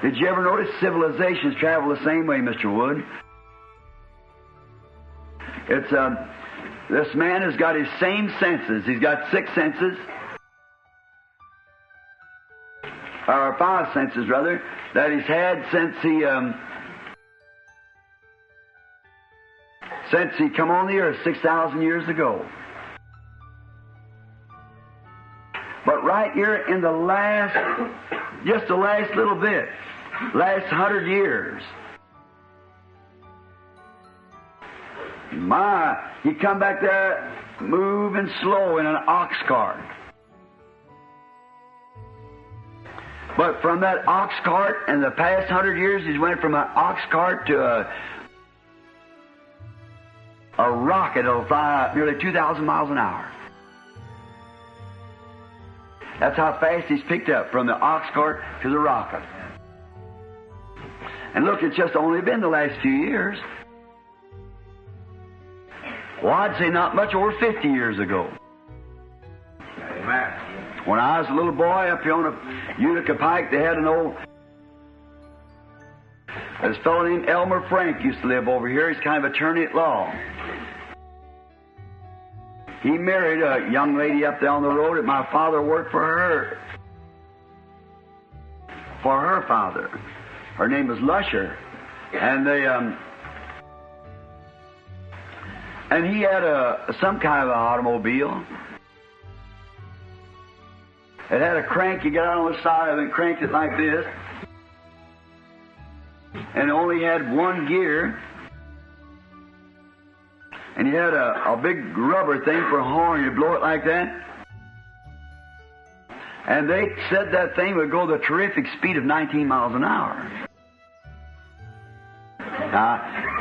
Did you ever notice civilizations travel the same way, Mr. Wood? It's this man has got his same senses. He's got 6 senses, or 5 senses rather, that he's had since he come on the earth 6,000 years ago. But right here in the last, just the last little bit, last 100 years, he come back there moving slow in an ox cart. But from that ox cart in the past 100 years, he's went from an ox cart to a rocket that'll fly nearly 2,000 miles an hour. That's how fast he's picked up, from the ox cart to the rocket. And look, it's just only been the last few years. Well, I'd say not much over 50 years ago. Amen. When I was a little boy up here on a Utica Pike, they had this fellow named Elmer Frank used to live over here. He's kind of attorney at law. He married a young lady up there on the road that my father worked for her father. Her name was Lusher. And and he had some kind of an automobile. It had a crank. You got on the side of it and cranked it like this. And it only had one gear. And you had a big rubber thing for a horn. You blow it like that. And they said that thing would go the terrific speed of 19 miles an hour.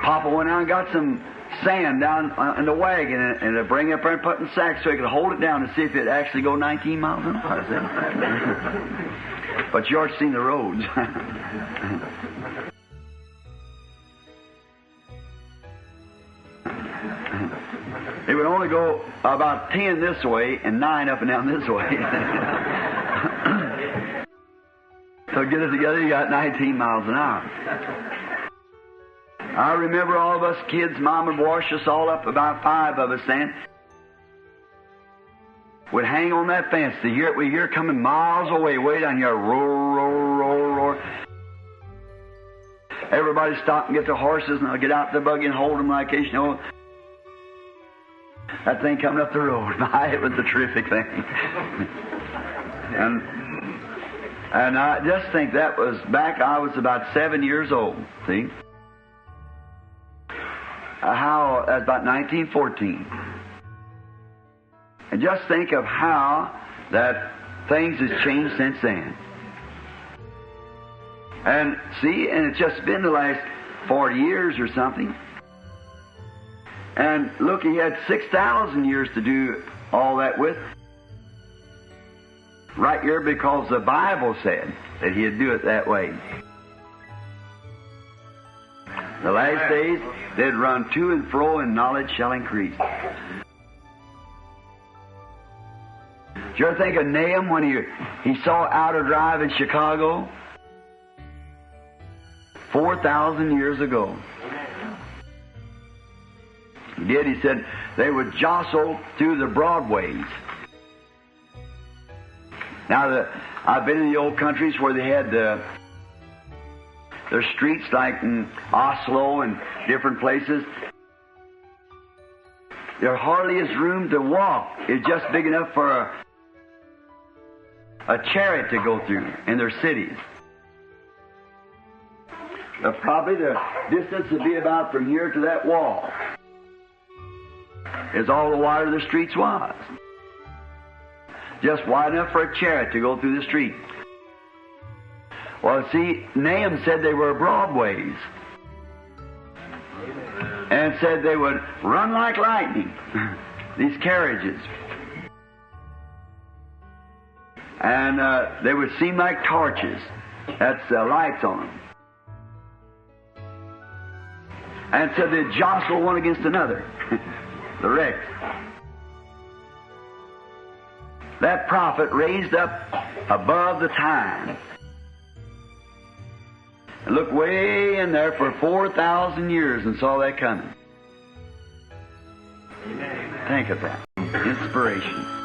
Papa went out and got some sand down in the wagon and to bring it up there and put it in sacks so he could hold it down and see if it actually go 19 miles an hour. But you already seen the roads. It would only go about 10 this way and 9 up and down this way. So get it together, you got 19 miles an hour. I remember all of us kids, Mom would wash us all up, about 5 of us then. Would hang on that fence to hear it. We hear it coming miles away, way down here. Roar, roar, roar, roar. Everybody stop and get their horses, and I'll get out the buggy and hold them like this, you know. That thing coming up the road. My, it was a terrific thing. And I just think that was back, I was about 7 years old, see? That's about 1914. And just think of how that things has changed since then. And see, and it's just been the last 40 years or something. And look, he had 6,000 years to do all that with. Right here, because the Bible said that he'd do it that way. The last days, they'd run to and fro, and knowledge shall increase. Did you ever think of Nahum when he saw Outer Drive in Chicago? 4,000 years ago. He did. He said they would jostle through the broadways. Now, I've been in the old countries where they had their streets, like in Oslo and different places. There hardly is room to walk. It's just big enough for a chariot to go through in their cities. Probably the distance would be about from here to that wall. Is all the wider the streets was. Just wide enough for a chariot to go through the street. Well, see, Nahum said they were broadways. And said they would run like lightning, these carriages. And they would seem like torches. That's lights on them. And said they'd jostle one against another. The wrecks. That prophet raised up above the time looked way in there for 4,000 years and saw that coming. Think of that. Inspiration.